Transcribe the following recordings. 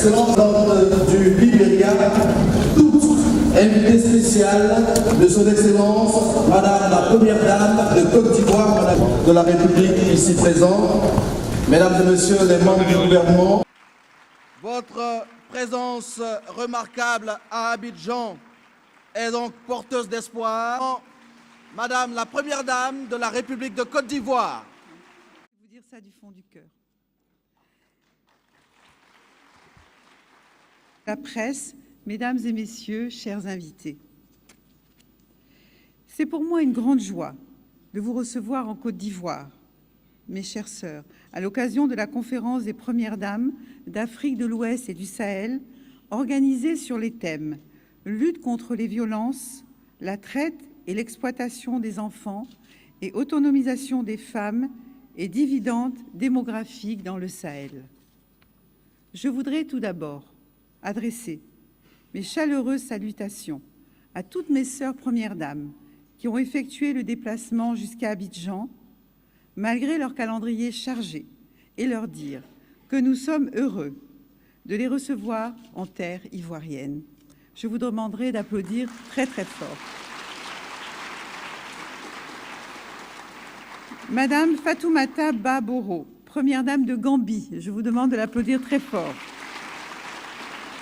Excellente présidente du Libéria, toute invitée spéciale de son Excellence, Madame la Première Dame de Côte d'Ivoire, Madame de la République ici présente, Mesdames et Messieurs les membres du gouvernement. Votre présence remarquable à Abidjan est donc porteuse d'espoir. Madame la Première Dame de la République de Côte d'Ivoire. Je vais vous dire ça du fond du cœur. La presse, mesdames et messieurs, chers invités. C'est pour moi une grande joie de vous recevoir en Côte d'Ivoire, mes chères sœurs, à l'occasion de la conférence des Premières Dames d'Afrique de l'Ouest et du Sahel, organisée sur les thèmes « Lutte contre les violences, la traite et l'exploitation des enfants et autonomisation des femmes et dividendes démographiques dans le Sahel ». Je voudrais tout d'abord adresser mes chaleureuses salutations à toutes mes sœurs Premières Dames qui ont effectué le déplacement jusqu'à Abidjan, malgré leur calendrier chargé, et leur dire que nous sommes heureux de les recevoir en terre ivoirienne. Je vous demanderai d'applaudir très très fort. Madame Fatoumata Ba-Boro, Première Dame de Gambie, je vous demande de l'applaudir très fort.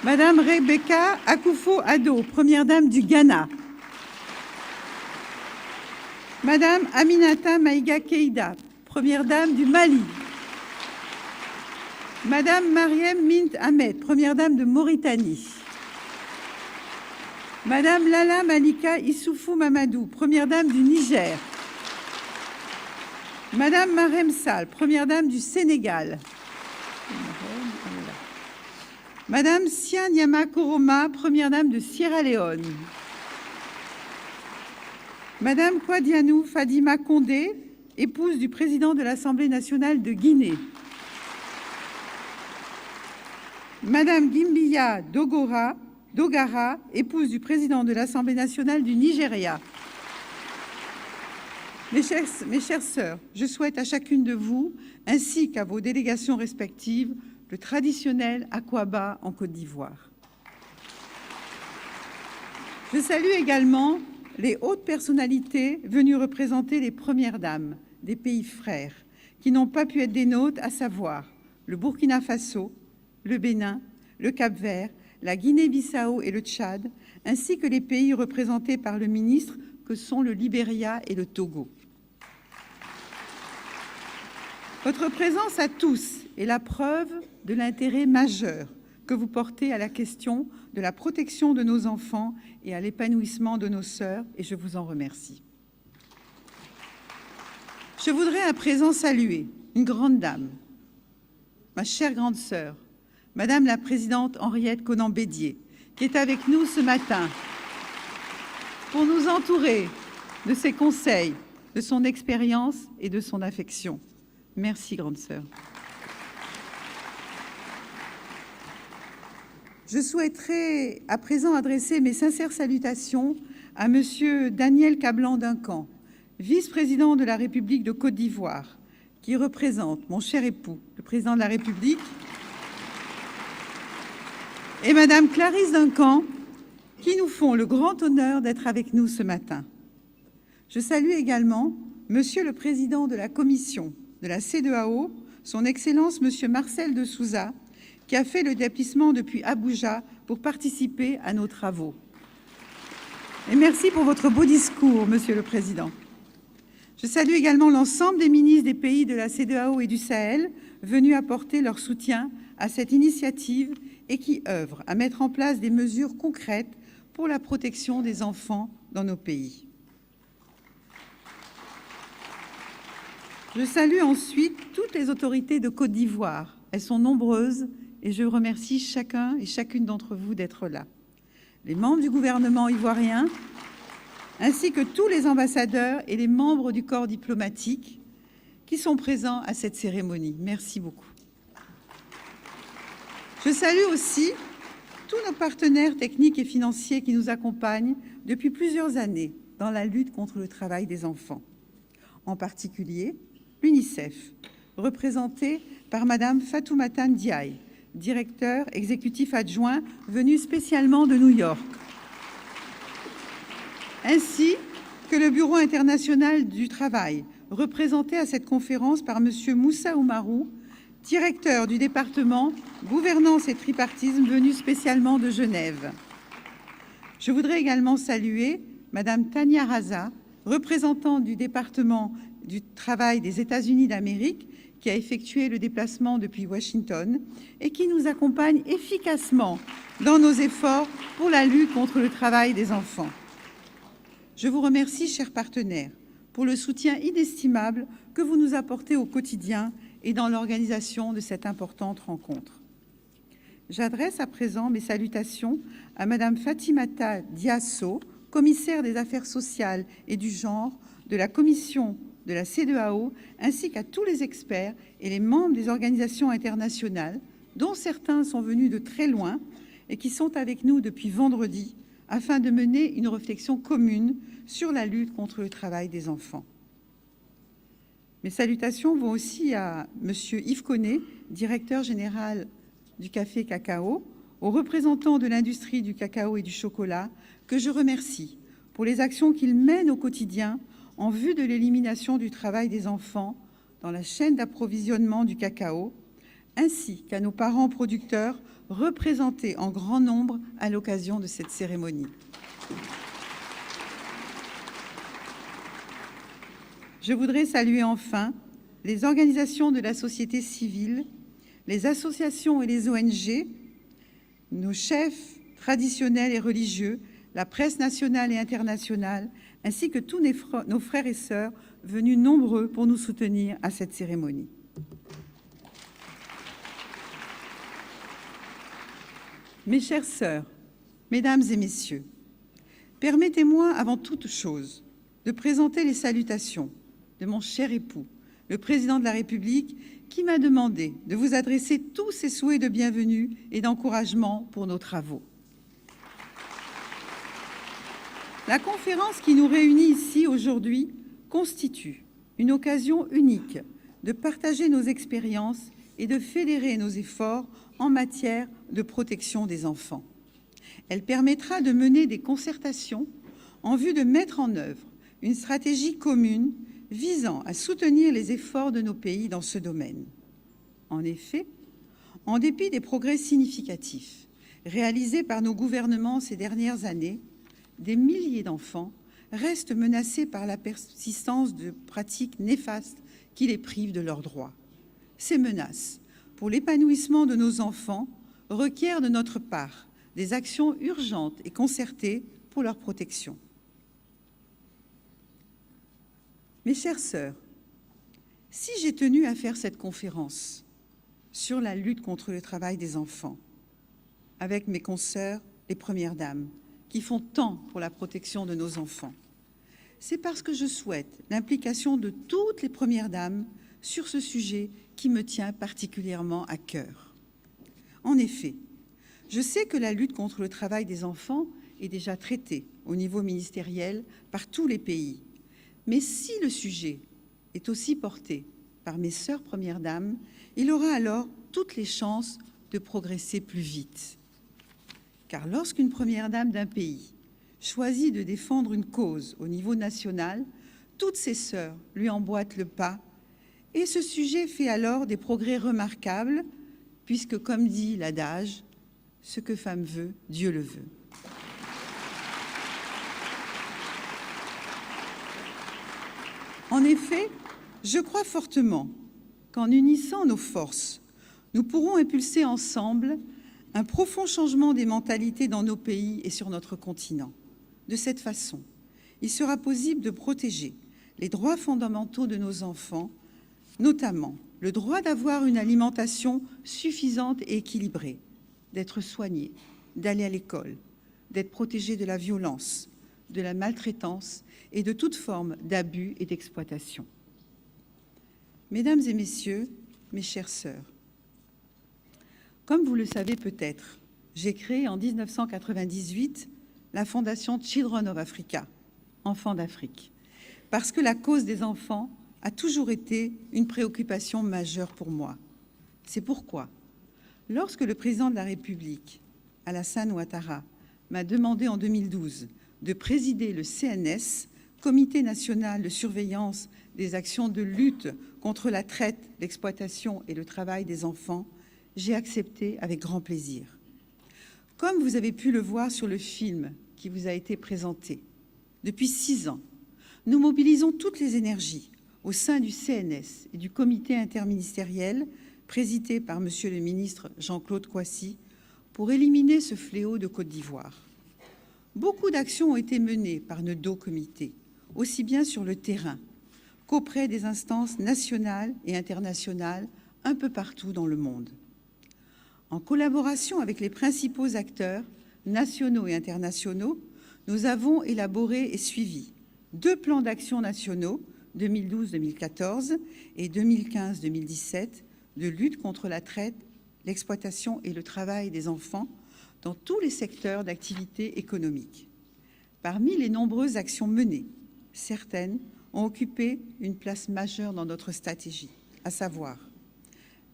Madame Rebecca Akufo-Addo, Première Dame du Ghana. Madame Aminata Maïga Keïda, Première Dame du Mali. Madame Mariem Mint Ahmed, Première Dame de Mauritanie. Madame Lala Malika Issoufou Mamadou, Première Dame du Niger. Madame Marem Sall, Première Dame du Sénégal. Madame Sia Nyama Koroma, Première Dame de Sierra Leone. Madame Kwadianou Fadima Condé, épouse du président de l'Assemblée nationale de Guinée. Madame Gimbiya Dogara, épouse du président de l'Assemblée nationale du Nigeria. Mes chères sœurs, je souhaite à chacune de vous, ainsi qu'à vos délégations respectives, le traditionnel Akwaba en Côte d'Ivoire. Je salue également les hautes personnalités venues représenter les Premières Dames des pays frères qui n'ont pas pu être des nôtres, à savoir le Burkina Faso, le Bénin, le Cap-Vert, la Guinée-Bissau et le Tchad, ainsi que les pays représentés par le ministre que sont le Libéria et le Togo. Votre présence à tous est la preuve de l'intérêt majeur que vous portez à la question de la protection de nos enfants et à l'épanouissement de nos sœurs, et je vous en remercie. Je voudrais à présent saluer une grande dame, ma chère grande sœur, Madame la Présidente Henriette Konan-Bédier, qui est avec nous ce matin pour nous entourer de ses conseils, de son expérience et de son affection. Merci, grande sœur. Je souhaiterais à présent adresser mes sincères salutations à Monsieur Daniel Kablan-Duncan, vice-président de la République de Côte d'Ivoire, qui représente mon cher époux, le président de la République, et Madame Clarisse Duncan, qui nous font le grand honneur d'être avec nous ce matin. Je salue également Monsieur le Président de la Commission de la CEDEAO, son Excellence Monsieur Marcel de Souza, qui a fait le déplacement depuis Abuja pour participer à nos travaux. Et merci pour votre beau discours, Monsieur le Président. Je salue également l'ensemble des ministres des pays de la CEDEAO et du Sahel venus apporter leur soutien à cette initiative et qui œuvrent à mettre en place des mesures concrètes pour la protection des enfants dans nos pays. Je salue ensuite toutes les autorités de Côte d'Ivoire. Elles sont nombreuses et je remercie chacun et chacune d'entre vous d'être là. Les membres du gouvernement ivoirien, ainsi que tous les ambassadeurs et les membres du corps diplomatique qui sont présents à cette cérémonie. Merci beaucoup. Je salue aussi tous nos partenaires techniques et financiers qui nous accompagnent depuis plusieurs années dans la lutte contre le travail des enfants. En particulier, l'UNICEF, représenté par Madame Fatoumata Ndiaye, directeur exécutif adjoint venu spécialement de New York, ainsi que le Bureau international du travail, représenté à cette conférence par M. Moussa Oumarou, directeur du département Gouvernance et Tripartisme venu spécialement de Genève. Je voudrais également saluer Mme Tania Raza, représentante du département du travail des États-Unis d'Amérique, qui a effectué le déplacement depuis Washington et qui nous accompagne efficacement dans nos efforts pour la lutte contre le travail des enfants. Je vous remercie, chers partenaires, pour le soutien inestimable que vous nous apportez au quotidien et dans l'organisation de cette importante rencontre. J'adresse à présent mes salutations à Mme Fatimata Diasso, commissaire des Affaires sociales et du genre de la Commission de la CEDEAO, ainsi qu'à tous les experts et les membres des organisations internationales, dont certains sont venus de très loin et qui sont avec nous depuis vendredi, afin de mener une réflexion commune sur la lutte contre le travail des enfants. Mes salutations vont aussi à M. Yves Connet, directeur général du Café Cacao, aux représentants de l'industrie du cacao et du chocolat, que je remercie pour les actions qu'ils mènent au quotidien en vue de l'élimination du travail des enfants dans la chaîne d'approvisionnement du cacao, ainsi qu'à nos parents producteurs représentés en grand nombre à l'occasion de cette cérémonie. Je voudrais saluer enfin les organisations de la société civile, les associations et les ONG, nos chefs traditionnels et religieux, la presse nationale et internationale, ainsi que tous nos frères et sœurs venus nombreux pour nous soutenir à cette cérémonie. Mes chères sœurs, mesdames et messieurs, permettez-moi avant toute chose de présenter les salutations de mon cher époux, le Président de la République, qui m'a demandé de vous adresser tous ses souhaits de bienvenue et d'encouragement pour nos travaux. La conférence qui nous réunit ici aujourd'hui constitue une occasion unique de partager nos expériences et de fédérer nos efforts en matière de protection des enfants. Elle permettra de mener des concertations en vue de mettre en œuvre une stratégie commune visant à soutenir les efforts de nos pays dans ce domaine. En effet, en dépit des progrès significatifs réalisés par nos gouvernements ces dernières années, des milliers d'enfants restent menacés par la persistance de pratiques néfastes qui les privent de leurs droits. Ces menaces, pour l'épanouissement de nos enfants, requièrent de notre part des actions urgentes et concertées pour leur protection. Mes chères sœurs, si j'ai tenu à faire cette conférence sur la lutte contre le travail des enfants avec mes consoeurs, les Premières Dames, qui font tant pour la protection de nos enfants, c'est parce que je souhaite l'implication de toutes les Premières Dames sur ce sujet qui me tient particulièrement à cœur. En effet, je sais que la lutte contre le travail des enfants est déjà traitée au niveau ministériel par tous les pays. Mais si le sujet est aussi porté par mes sœurs Premières Dames, il aura alors toutes les chances de progresser plus vite. Car lorsqu'une Première Dame d'un pays choisit de défendre une cause au niveau national, toutes ses sœurs lui emboîtent le pas et ce sujet fait alors des progrès remarquables puisque, comme dit l'adage, « ce que femme veut, Dieu le veut ». En effet, je crois fortement qu'en unissant nos forces, nous pourrons impulser ensemble un profond changement des mentalités dans nos pays et sur notre continent. De cette façon, il sera possible de protéger les droits fondamentaux de nos enfants, notamment le droit d'avoir une alimentation suffisante et équilibrée, d'être soignés, d'aller à l'école, d'être protégés de la violence, de la maltraitance et de toute forme d'abus et d'exploitation. Mesdames et messieurs, mes chères sœurs, comme vous le savez peut-être, j'ai créé en 1998 la Fondation Children of Africa, Enfants d'Afrique, parce que la cause des enfants a toujours été une préoccupation majeure pour moi. C'est pourquoi, Lorsque le président de la République, Alassane Ouattara, m'a demandé en 2012 de présider le CNS, Comité national de surveillance des actions de lutte contre la traite, l'exploitation et le travail des enfants, j'ai accepté avec grand plaisir. Comme vous avez pu le voir sur le film qui vous a été présenté, depuis 6 ans, nous mobilisons toutes les énergies au sein du CNS et du comité interministériel présidé par Monsieur le ministre Jean-Claude Kouassi pour éliminer ce fléau de Côte d'Ivoire. Beaucoup d'actions ont été menées par nos 2 comités, aussi bien sur le terrain qu'auprès des instances nationales et internationales un peu partout dans le monde. En collaboration avec les principaux acteurs nationaux et internationaux, nous avons élaboré et suivi 2 plans d'action nationaux 2012-2014 et 2015-2017 de lutte contre la traite, l'exploitation et le travail des enfants dans tous les secteurs d'activité économique. Parmi les nombreuses actions menées, certaines ont occupé une place majeure dans notre stratégie, à savoir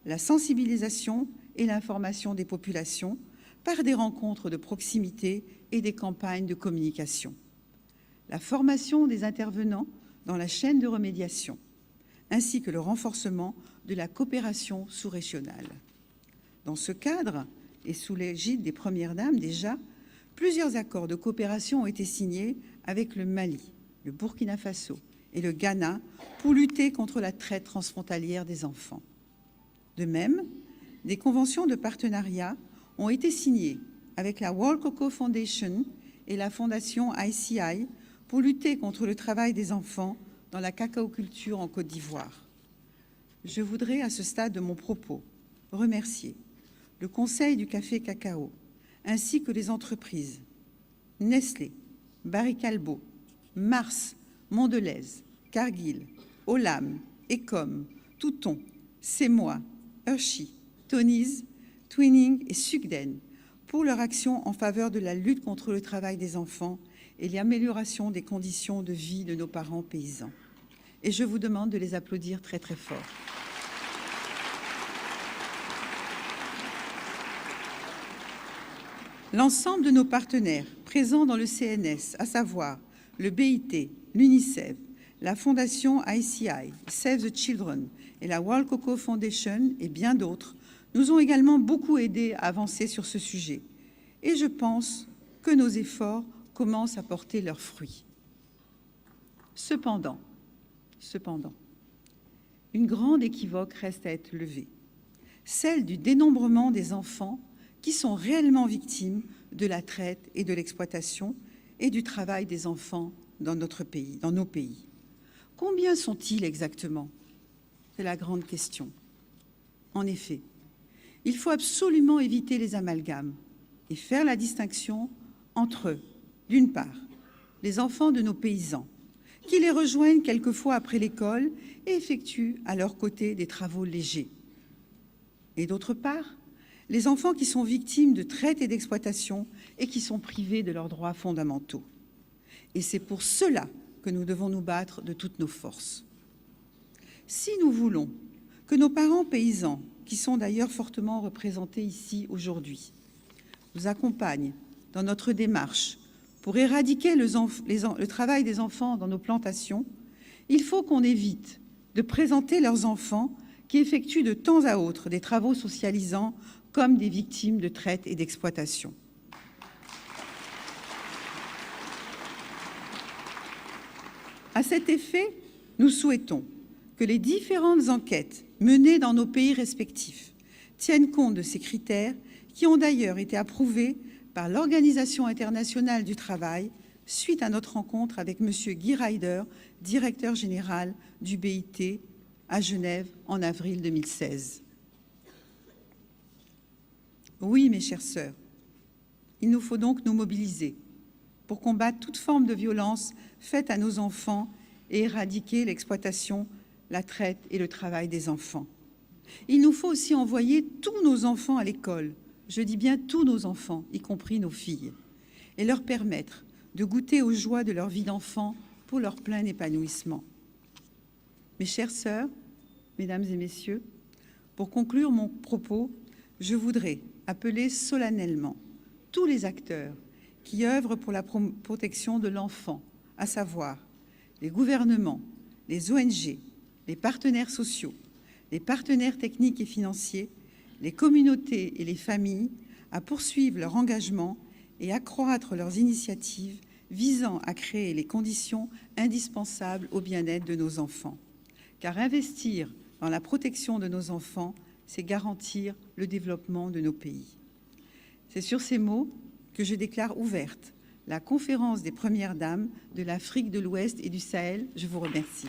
la sensibilisation et l'information des populations par des rencontres de proximité et des campagnes de communication, la formation des intervenants dans la chaîne de remédiation, ainsi que le renforcement de la coopération sous-régionale. Dans ce cadre, et sous l'égide des Premières Dames déjà, plusieurs accords de coopération ont été signés avec le Mali, le Burkina Faso et le Ghana pour lutter contre la traite transfrontalière des enfants. De même, des conventions de partenariat ont été signées avec la World Cocoa Foundation et la fondation ICI pour lutter contre le travail des enfants dans la cacaoculture en Côte d'Ivoire. Je voudrais, à ce stade de mon propos, remercier le Conseil du café cacao, ainsi que les entreprises Nestlé, Barry Callebaut, Mars, Mondelez, Cargill, Olam, Ecom, Touton, C'est moi, Hershey, Tony's, Twinning et Sugden pour leur action en faveur de la lutte contre le travail des enfants et l'amélioration des conditions de vie de nos parents paysans. Et je vous demande de les applaudir très très fort. L'ensemble de nos partenaires présents dans le CNS, à savoir le BIT, l'UNICEF, la Fondation ICI, Save the Children et la World Cocoa Foundation et bien d'autres, nous ont également beaucoup aidés à avancer sur ce sujet. Et je pense que nos efforts commencent à porter leurs fruits. Cependant, une grande équivoque reste à être levée, celle du dénombrement des enfants qui sont réellement victimes de la traite et de l'exploitation et du travail des enfants dans notre pays, dans nos pays. Combien sont-ils exactement? C'est la grande question. En effet, il faut absolument éviter les amalgames et faire la distinction entre, d'une part, les enfants de nos paysans, qui les rejoignent quelquefois après l'école et effectuent à leur côté des travaux légers, et d'autre part, les enfants qui sont victimes de traite et d'exploitation et qui sont privés de leurs droits fondamentaux. Et c'est pour cela que nous devons nous battre de toutes nos forces. Si nous voulons que nos parents paysans, qui sont d'ailleurs fortement représentés ici aujourd'hui, nous accompagnent dans notre démarche pour éradiquer le travail des enfants dans nos plantations, il faut qu'on évite de présenter leurs enfants qui effectuent de temps à autre des travaux socialisants comme des victimes de traite et d'exploitation. À cet effet, nous souhaitons que les différentes enquêtes menées dans nos pays respectifs tiennent compte de ces critères qui ont d'ailleurs été approuvés par l'Organisation internationale du travail suite à notre rencontre avec M. Guy Ryder, directeur général du BIT à Genève en avril 2016. Oui, mes chères sœurs, il nous faut donc nous mobiliser pour combattre toute forme de violence faite à nos enfants et éradiquer l'exploitation, la traite et le travail des enfants. Il nous faut aussi envoyer tous nos enfants à l'école, je dis bien tous nos enfants, y compris nos filles, et leur permettre de goûter aux joies de leur vie d'enfant pour leur plein épanouissement. Mes chères sœurs, mesdames et messieurs, pour conclure mon propos, je voudrais appeler solennellement tous les acteurs qui œuvrent pour la protection de l'enfant, à savoir les gouvernements, les ONG, les partenaires sociaux, les partenaires techniques et financiers, les communautés et les familles, à poursuivre leur engagement et accroître leurs initiatives visant à créer les conditions indispensables au bien-être de nos enfants. Car investir dans la protection de nos enfants, c'est garantir le développement de nos pays. C'est sur ces mots que je déclare ouverte la conférence des Premières Dames de l'Afrique de l'Ouest et du Sahel. Je vous remercie.